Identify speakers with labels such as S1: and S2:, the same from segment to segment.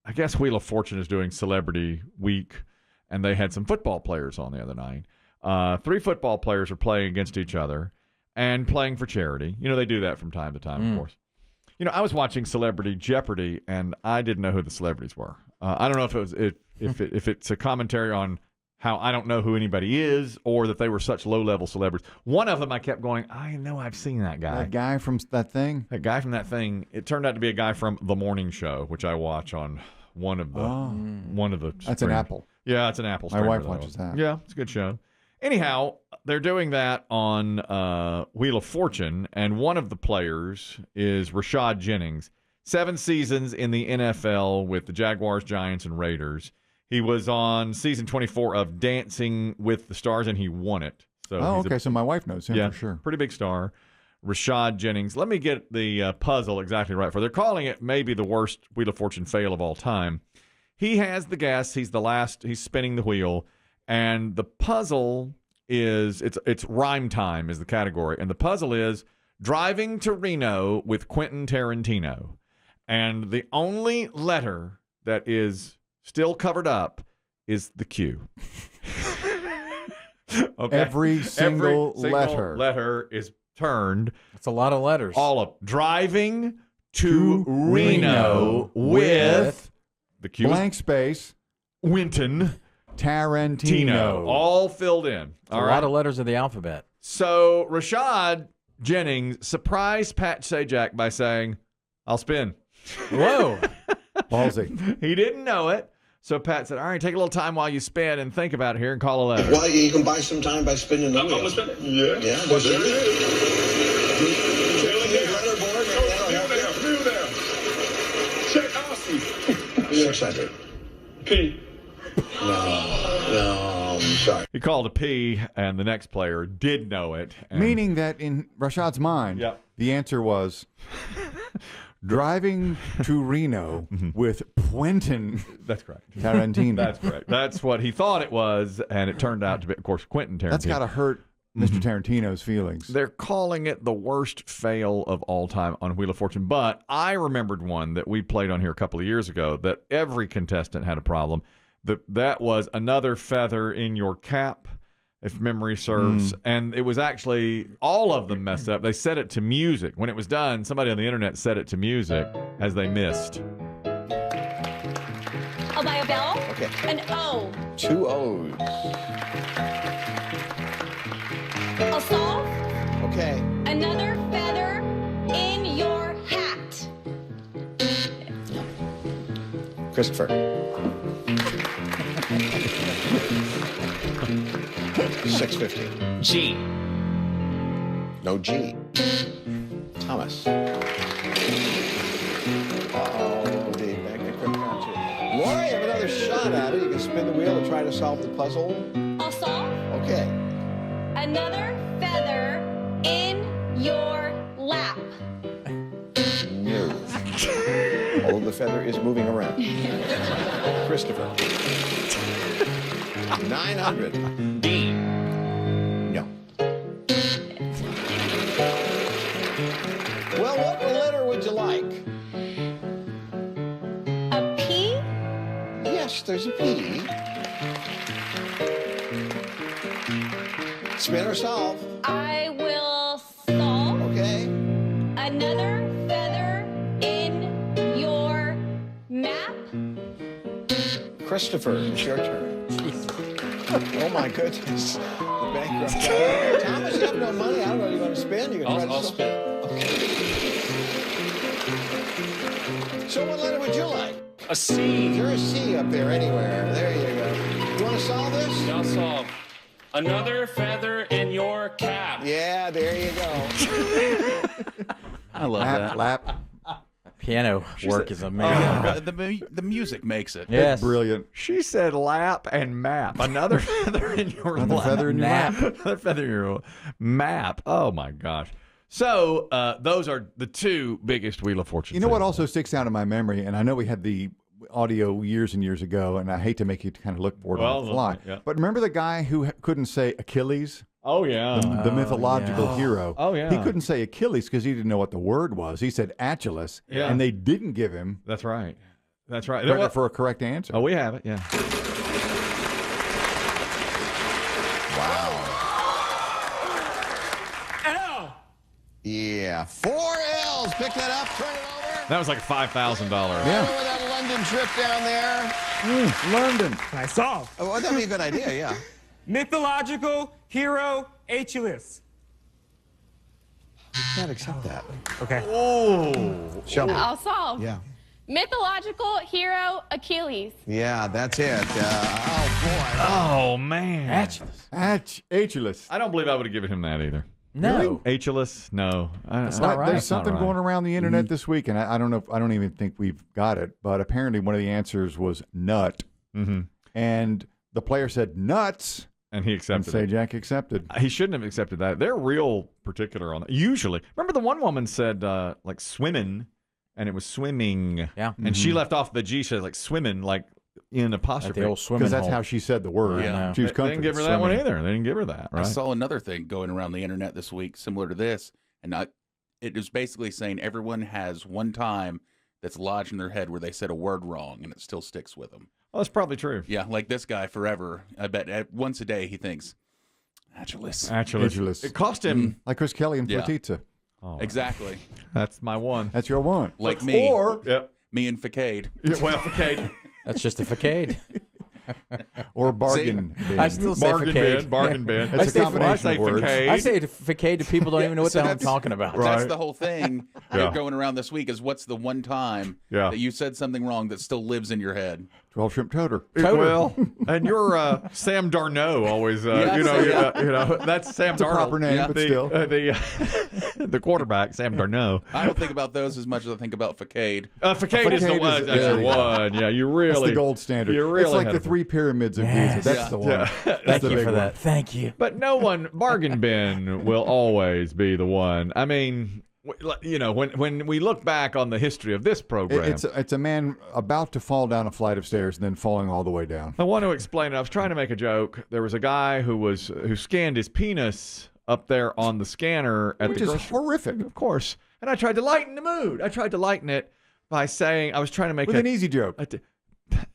S1: I guess Wheel of Fortune is doing Celebrity Week, and they had some football players on the other night. 3 football players are playing against each other and playing for charity. You know, they do that from time to time, of course. You know, I was watching Celebrity Jeopardy, and I didn't know who the celebrities were. I don't know if it was if it's a commentary on how I don't know who anybody is, or that they were such low-level celebrities. One of them, I kept going, I know I've seen that guy.
S2: That guy from that thing?
S1: That guy from that thing. It turned out to be a guy from The Morning Show, which I watch on one of the
S2: That's an Apple.
S1: Yeah, it's an Apple
S2: My wife watches that.
S1: Yeah, it's a good show. Anyhow, they're doing that on Wheel of Fortune, and one of the players is Rashad Jennings. 7 seasons in the NFL with the Jaguars, Giants, and Raiders. He was on season 24 of Dancing with the Stars, and he won it. So
S2: okay. So my wife knows him for sure.
S1: Pretty big star. Rashad Jennings. Let me get the puzzle exactly right. They're calling it maybe the worst Wheel of Fortune fail of all time. He has the guess. He's the last. He's spinning the wheel. And the puzzle is, it's rhyme time is the category. And the puzzle is driving to Reno with Quentin Tarantino. And the only letter that is still covered up is the Q. Okay.
S2: Every single
S1: letter is turned.
S3: That's a lot of letters.
S1: All of driving to Reno with the Q.
S2: Blank space.
S1: Winton
S2: Tarantino.
S1: All filled in.
S3: A lot of letters of the alphabet.
S1: So Rashad Jennings surprised Pat Sajak by saying, I'll spin.
S3: Whoa.
S2: Ballsy.
S1: He didn't know it. So Pat said, all right, take a little time while you spin and think about it here and call a letter.
S4: Well, you can buy some time by spinning the wheel. Yeah. Yeah. What's it?
S5: Check Aussie.
S4: 600.
S5: P.
S4: No, I'm sorry.
S1: He called a P, and the next player did know it.
S2: Meaning that in Rashad's mind, the answer was driving to Reno with Quentin.
S1: That's correct.
S2: Tarantino.
S1: That's correct. That's what he thought it was, and it turned out to be, of course, Quentin Tarantino.
S2: That's got to hurt Mr. Tarantino's feelings.
S1: They're calling it the worst fail of all time on Wheel of Fortune, but I remembered one that we played on here a couple of years ago that every contestant had a problem. That was another feather in your cap, if memory serves. And it was actually, all of them messed up. They set it to music. When it was done, somebody on the internet set it to music as they missed.
S6: I'll buy a bell.
S4: Okay.
S6: An O.
S4: 2 O's.
S6: I'll solve.
S4: Okay.
S6: Another feather in your hat.
S4: Christopher. 650.
S5: G.
S4: No G. Thomas. The magnet quick round 2. Laura, you have another shot at it. You can spin the wheel and try to solve the puzzle.
S6: I'll solve.
S4: Okay.
S6: Another feather in your lap.
S4: No. Although the feather is moving around. Christopher. 900.
S5: D.
S4: No. Well, what letter would you like?
S6: A P.
S4: Yes, there's a P. Spin or solve.
S6: I will solve.
S4: Okay.
S6: Another feather in your map.
S4: Christopher, it's your turn. Oh my goodness. The bankrupt guy. Thomas, you have no money. I don't know. You're going to spin? You're going to try to
S5: spin.
S4: Okay. So what letter would you like?
S5: A C.
S4: Is there a C up there anywhere? There you go. You want to solve this?
S5: I'll solve. Another feather in your cap.
S4: Yeah, there you go.
S3: I love that.
S2: Lap.
S3: Piano work is amazing.
S7: The music makes it.
S3: Yes.
S2: It's brilliant.
S1: She said lap and map. Another feather in your
S2: Another feather in your
S1: lap.
S2: lap.
S1: Another feather in your map. Oh, my gosh. So those are the 2 biggest Wheel of Fortune.
S2: You know what also sticks out in my memory, and I know we had the audio years and years ago, and I hate to make you kind of look for it on the fly, but remember the guy who couldn't say Achilles?
S1: Oh, yeah.
S2: The mythological hero.
S1: Oh, yeah.
S2: He couldn't say Achilles because he didn't know what the word was. He said Achilles,
S1: Yeah.
S2: and they didn't give him
S1: That's right. That's right.
S2: credit for a correct answer.
S1: Oh, we have it, yeah.
S4: Yeah, 4 L's. Pick that up, turn it over.
S1: That was like $5,000.
S2: Yeah.
S4: Over that London trip down there.
S2: London.
S8: I solve.
S4: Oh, that'd be a good idea, yeah.
S8: Mythological hero Achilles.
S4: You can't accept that.
S8: Okay.
S4: Show me.
S6: I'll solve.
S4: Yeah.
S6: Mythological hero Achilles.
S4: Yeah, that's it. Oh, boy.
S1: Oh, man.
S2: Achilles.
S1: I don't believe I would have given him that either.
S3: No.
S1: Achilles? No.
S3: That's not right.
S2: There's
S3: That's
S2: something going around the internet this week, and I don't know. I don't even think we've got it. But apparently, one of the answers was nut, and the player said nuts,
S1: And he
S2: and
S1: accepted
S2: Say
S1: it.
S2: Jack accepted.
S1: He shouldn't have accepted that. They're real particular on that. Usually. Remember the one woman said, like, swimming, and it was swimming.
S3: Yeah.
S1: And she left off the G, she said, like, swimming, like, in
S3: At
S1: apostrophe.
S3: the old swimming
S2: Because that's
S3: hole.
S2: how she said the word.
S3: Yeah.
S2: She was
S1: They
S2: country.
S1: didn't give her that one
S2: Swimming.
S1: either. They didn't give her that,
S7: I
S1: right?
S7: saw another thing going around the internet this week similar to this, and it was basically saying everyone has one time that's lodged in their head where they said a word wrong, and it still sticks with them.
S1: Well, that's probably true.
S7: Yeah, like this guy forever. I bet once a day he thinks, Achilles.
S2: Achilles.
S1: It cost him.
S2: Like Chris Kelly and
S7: Yeah.
S2: Flatitza.
S1: Oh,
S7: Exactly.
S1: That's my one.
S2: That's your one.
S7: Like me.
S2: Or
S1: Yep.
S7: Me and Facade.
S1: Yeah, well, okay.
S3: That's just a facade.
S2: bargain bin.
S3: I still say
S1: Bargain
S3: facade.
S1: bin. Bargain bin.
S2: It's a
S3: say-
S2: combination
S1: I
S2: of
S1: say
S2: words.
S1: facade.
S3: I say facade to people who don't even know what
S7: So
S3: the hell I'm
S7: that's-
S3: talking about.
S1: Right.
S7: That's the whole thing
S1: Yeah.
S7: going around this week is what's the one time
S1: Yeah.
S7: that you said something wrong that still lives in your head?
S2: 12 shrimp toter.
S1: Well, and you're Sam Darno always,
S7: Yeah,
S1: you know, that's Sam
S2: It's a
S1: Darnold.
S2: proper name,
S7: Yeah.
S2: but
S1: the,
S2: still.
S1: the quarterback, Sam Darno.
S7: I don't think about those as much as I think about Facade.
S1: Facade is the
S2: Facade
S1: one.
S2: is-
S1: That's your
S2: yeah.
S1: one. Yeah, you
S2: That's
S1: really.
S2: the gold standard.
S1: You really
S2: it's like
S1: had
S2: the
S1: a-
S2: three pyramids of
S3: Yes.
S2: Giza. That's the one.
S1: Yeah.
S2: That's
S3: Thank
S2: the
S3: you
S2: big
S3: for
S2: one.
S3: that. Thank you.
S1: But no one, bargain bin will always be the one. I mean, you know, when we look back on the history of this program.
S2: It's a man about to fall down a flight of stairs and then falling all the way down.
S1: I want to explain it. I was trying to make a joke. There was a guy who scanned his penis up there on the scanner at
S2: Which
S1: the
S2: is
S1: grocery.
S2: horrific.
S1: Of course. And I tried to lighten the mood. I tried to lighten it by saying I was trying to make
S2: With an easy joke.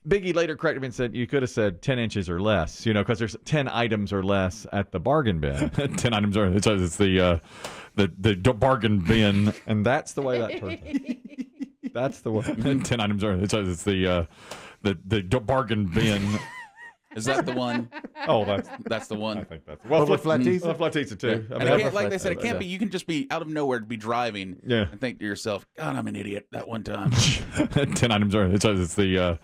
S1: Biggie later corrected me and said you could have said 10 inches or less, you know, because there's 10 items or less at the bargain bin. 10 items or it's the bargain bin, and that's the way that turns out. That's the way. 10 items or it's the bargain bin.
S7: Is that the one?
S1: Oh,
S7: That's the one.
S1: I think that's
S2: Over flat teeth?
S1: Flat teeth too. I
S7: And
S1: mean,
S7: it can't, like they said, it can't
S1: yeah.
S7: be. You can just be out of nowhere to be driving
S1: Yeah.
S7: and think to yourself, "God, I'm an idiot." That one time.
S1: 10 items or it's the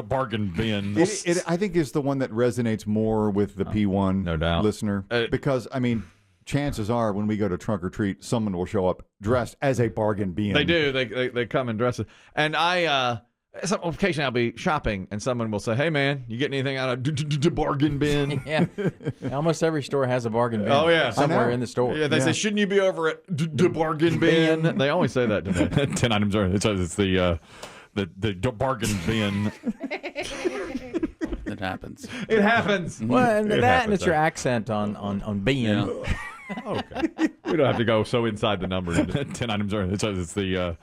S1: bargain bin.
S2: It, I think, is the one that resonates more with the P1
S1: no doubt.
S2: listener. Because, I mean, chances are when we go to trunk or treat, someone will show up dressed as a bargain bin.
S1: They do. They come in dresses. And occasionally I'll be shopping and someone will say, "Hey man, you getting anything out of bargain bin?"
S3: Yeah. Almost every store has a bargain bin.
S1: Oh, yeah.
S3: Somewhere
S2: I know.
S3: in the store.
S1: Yeah, they say, "Shouldn't you be over at the bargain bin?" They always say that to me. 10 items are it's the bargain bin.
S7: It happens.
S1: It happens.
S3: Well, and
S1: It
S3: that,
S1: happens,
S3: and it's your accent on being.
S7: Yeah.
S1: Okay. We don't have to go so inside the numbers. 10 items are it's the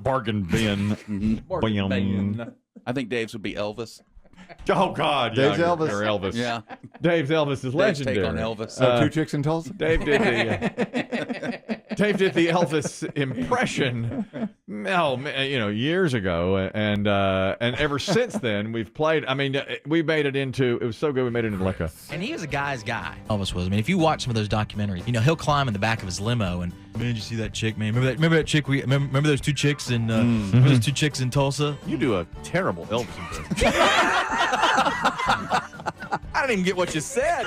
S1: bargain bin.
S3: Bargain bin.
S7: I think Dave's would be Elvis.
S1: Oh God,
S2: Dave's
S1: yeah,
S2: Elvis.
S1: You're Elvis.
S7: Yeah.
S1: Dave's Elvis is
S7: Dave's
S1: legendary.
S7: take on Elvis.
S2: So 2 chicks in Tulsa?
S1: Dave did the Elvis impression. Oh, man, you know, years ago, and ever since then we've played. I mean, we made it into. It was so good. We made it into like a.
S9: And he was a guy's guy. Elvis was. I mean, if you watch some of those documentaries, you know, he'll climb in the back of his limo and, "Man, did you see that chick, man? Remember that chick? Remember those two chicks in remember those two chicks in Tulsa?"
S1: You do a terrible Elvis impression.
S9: I didn't even get what you said.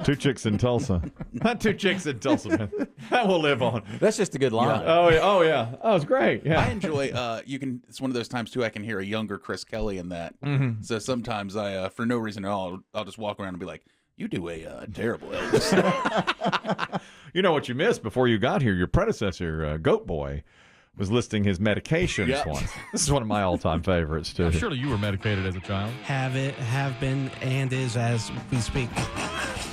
S1: 2 chicks in Tulsa. Not 2 chicks in Tulsa, man. That will live on.
S3: That's just a good line.
S1: Oh yeah. Oh yeah. Oh, it's great. Yeah.
S7: I enjoy. It's one of those times too. I can hear a younger Chris Kelly in that. So sometimes I, for no reason at all, I'll just walk around and be like, "You do a terrible Elvis."
S1: You know what you missed before you got here? Your predecessor, Goat Boy, was listing his medications
S7: Yep.
S1: once. This is one of my all-time favorites too.
S5: Surely you were medicated as a child.
S8: Have been, and is as we speak.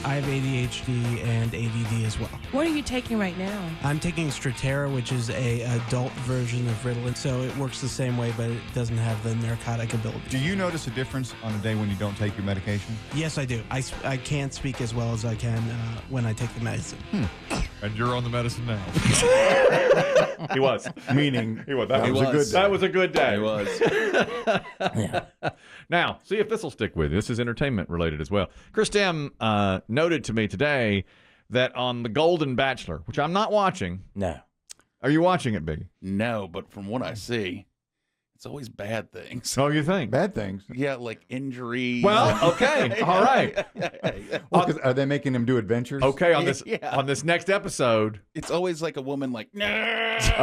S10: I have ADHD and ADD as well.
S11: What are you taking right now?
S10: I'm taking Strattera, which is a adult version of Ritalin, so it works the same way, but it doesn't have the narcotic ability.
S2: Do you notice a difference on a day when you don't take your medication?
S10: Yes, I do. I can't speak as well as I can when I take the medicine.
S1: And you're on the medicine now. He was.
S2: Meaning,
S1: he was.
S2: That was a good day.
S1: That was a good day.
S7: He was.
S3: Yeah.
S1: Now, see if this will stick with you. This is entertainment related as well. Chris Demm noted to me today that on the Golden Bachelor, which I'm not watching.
S3: No.
S1: Are you watching it, Biggie?
S7: No, but from what I see, it's always bad things.
S1: Oh, you think?
S2: Bad things.
S7: Yeah, like injuries.
S1: Well, okay. All right.
S2: Well, 'cause are they making him do adventures?
S1: Okay, on
S7: Yeah.
S1: this next episode.
S7: It's always like a woman like, nah.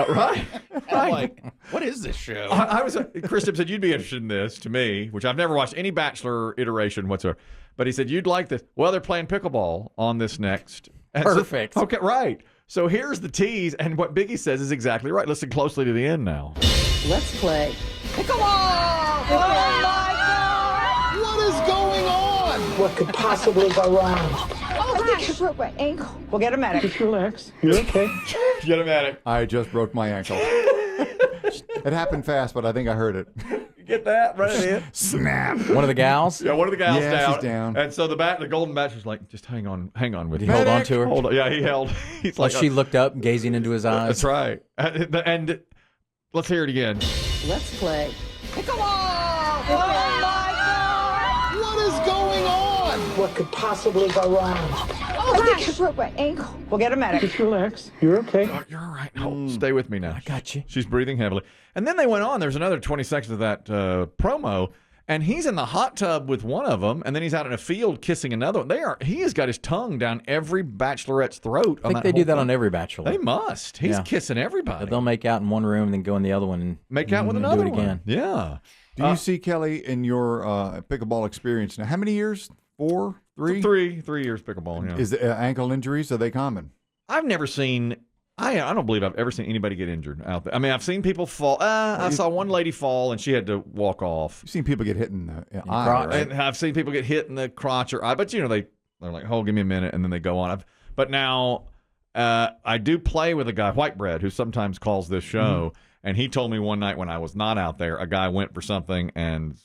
S1: Right.
S7: I'm like, what is this show?
S1: I was. Chris Demm said you'd be interested in this to me, which I've never watched any Bachelor iteration whatsoever. But he said you'd like this. Well, they're playing pickleball on this next. And
S3: Perfect.
S1: So, okay, right. So here's the tease, and what Biggie says is exactly right. Listen closely to the end now.
S11: Let's play.
S4: Pickle Ball! Oh my God! What is going on?
S11: What could possibly go wrong?
S6: Oh, I think I broke my ankle.
S11: We'll get a medic.
S10: Just relax. You're okay.
S1: Get him at it.
S2: I just broke my ankle. It happened fast, but I think I heard it.
S1: Get that right in.
S2: Snap.
S3: One of the gals?
S1: Yeah, one of the gals
S2: Yeah,
S1: down.
S2: she's down.
S1: And so the Golden Bachelor's like, just hang on with
S3: He
S1: me.
S3: held on to her.
S1: Hold on. Yeah, he held. He's
S3: Like
S1: like,
S3: she looked up, gazing into his eyes.
S1: that's right. And let's hear it again.
S11: Let's play.
S4: Pickle Ball! Oh my God! What is going on?
S11: What could possibly go wrong?
S6: Oh, I think I broke my ankle.
S11: We'll get a medic.
S10: Just relax. You're okay.
S1: Oh, you're all right. Hold, stay with me now.
S3: I got you.
S1: She's breathing heavily. And then they went on. There's another 20 seconds of that promo. And he's in the hot tub with one of them, and then he's out in a field kissing another one. He has got his tongue down every bachelorette's throat.
S3: I think they do that on every Bachelor.
S1: They must. He's kissing everybody.
S3: They'll make out in one room and then go in the other one and
S1: make out with
S3: and
S1: another
S3: do it
S1: one.
S3: again.
S1: Yeah.
S2: Do you see, Kelly, in your pickleball experience now, how many years? 4? 3?
S1: 3 years pickleball, yeah.
S2: Is the ankle injuries, are they common?
S1: I've never seen... I don't believe I've ever seen anybody get injured out there. I mean, I've seen people fall. I saw one lady fall, and she had to walk off.
S2: You've seen people get hit in the eye,
S3: crotch.
S2: right?
S1: And I've seen people get hit in the crotch or eye. But, they're like, hold, give me a minute, and then they go on. But now I do play with a guy, Whitebread, who sometimes calls this show, and he told me one night when I was not out there, a guy went for something and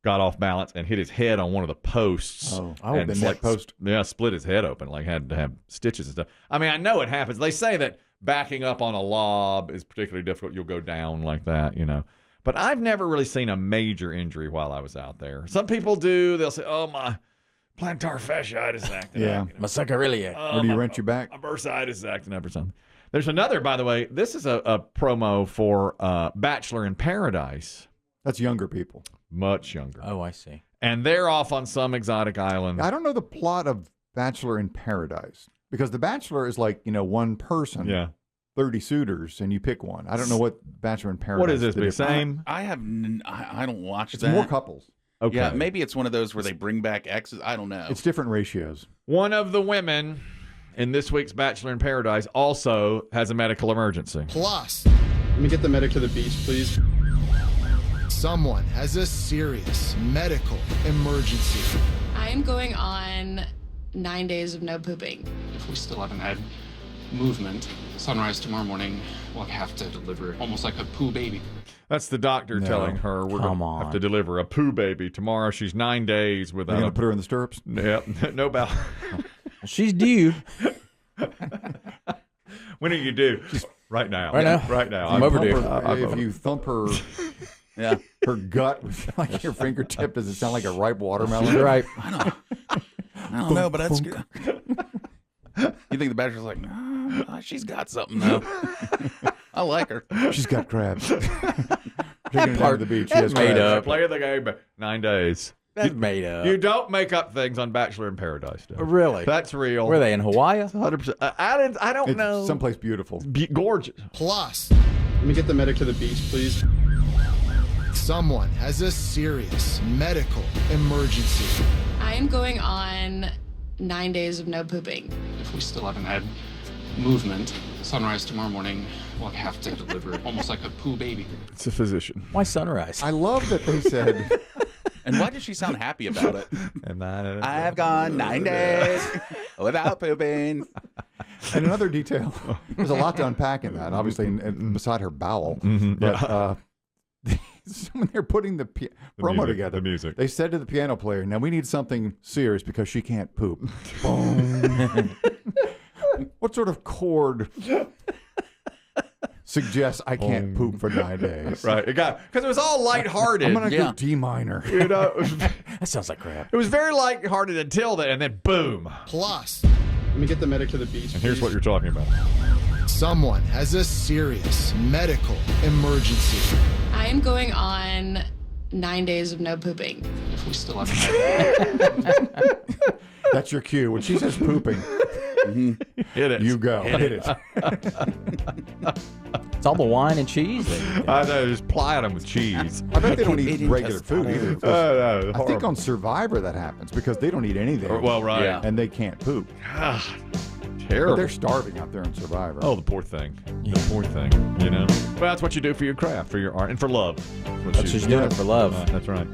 S1: got off balance and hit his head on one of the posts.
S2: The neck post.
S1: Yeah, split his head open, like had to have stitches and stuff. I mean, I know it happens. They say that backing up on a lob is particularly difficult. You'll go down like that, But I've never really seen a major injury while I was out there. Some people do. They'll say, oh, my plantar fasciitis is acting up.
S3: My sacroiliac.
S2: Or do you wrench your back?
S1: My bursitis is acting up or something. There's another, by the way, this is a promo for Bachelor in Paradise.
S2: That's younger people.
S1: Much younger.
S3: Oh, I see.
S1: And they're off on some exotic island.
S2: I don't know the plot of Bachelor in Paradise because The Bachelor is like, one person.
S1: Yeah.
S2: 30 suitors and you pick one. I don't know what Bachelor in Paradise.
S1: What is this? The same?
S7: I don't watch
S2: It's
S7: that.
S2: more couples.
S1: Okay.
S7: Yeah, maybe it's one of those where they bring back exes. I don't know.
S2: It's different ratios.
S1: One of the women in this week's Bachelor in Paradise also has a medical emergency.
S12: Plus, let me get the medic to the beach, please. Someone has a serious medical emergency.
S6: I am going on 9 days of no pooping.
S5: If we still haven't had movement, sunrise tomorrow morning, we'll have to deliver almost like a poo baby.
S1: That's the doctor telling her we're going to have to deliver a poo baby tomorrow. She's 9 days without.
S2: You're going to put her in the stirrups?
S1: Yep. No bowel.
S3: She's due.
S1: When are you due? Right now.
S3: Right now.
S1: Right now.
S3: I'm overdue.
S2: If you thump her, her gut with like your fingertip, does it sound like a ripe watermelon?
S3: Right.
S7: I don't know, but that's good. You think the Bachelor's like, nah, she's got something though. I like her.
S2: She's got crabs. Taking her down
S3: part-
S2: to the beach. She
S3: that's
S2: has
S3: made
S2: crabs.
S3: up.
S1: Play the game. 9 days.
S3: That's made up.
S1: You don't make up things on Bachelor in Paradise.
S3: Really?
S1: That's real.
S3: Were they in Hawaii?
S1: 100%. I don't
S2: It's
S1: know.
S2: someplace beautiful.
S1: Gorgeous.
S12: Plus, let me get the medic to the beach, please. Someone has a serious medical emergency.
S6: I am going on 9 days of no pooping.
S5: If we still haven't had movement, sunrise tomorrow morning, we'll have to deliver almost like a poo baby.
S1: It's a physician.
S3: Why sunrise?
S2: I love that they said
S7: And why does she sound happy about it?
S1: And
S7: I've gone 9 days without pooping.
S2: And another detail, there's a lot to unpack in that, obviously, beside her bowel. But when they're putting the promo together,
S1: the music,
S2: they said to the piano player, now we need something serious because she can't poop. Boom. What sort of chord suggests I can't poop for 9 days?
S1: Right. Because it was all lighthearted.
S2: I'm going to go D minor.
S1: You know,
S3: That sounds like crap.
S1: it was very lighthearted until then, and then boom.
S12: Plus, let me get the medic to the beach.
S1: And here's what you're talking about.
S12: Someone has a serious medical emergency.
S6: I am going on 9 days of no pooping.
S5: If we still have
S2: That's your cue. When she says pooping,
S1: hit it.
S2: You go. Hit it.
S3: It's all the wine and cheese.
S1: I know, just plying them with cheese.
S2: I bet they don't eat regular food either.
S1: No,
S2: I think on Survivor that happens because they don't eat anything.
S1: Well, right.
S7: Yeah.
S2: And they can't poop.
S1: Terrible.
S2: But they're starving out there in Survivor.
S1: Oh, the poor thing. The poor thing, you know? Well, that's what you do for your craft, for your art, and for love.
S3: That's just doing it for love.
S1: That's right.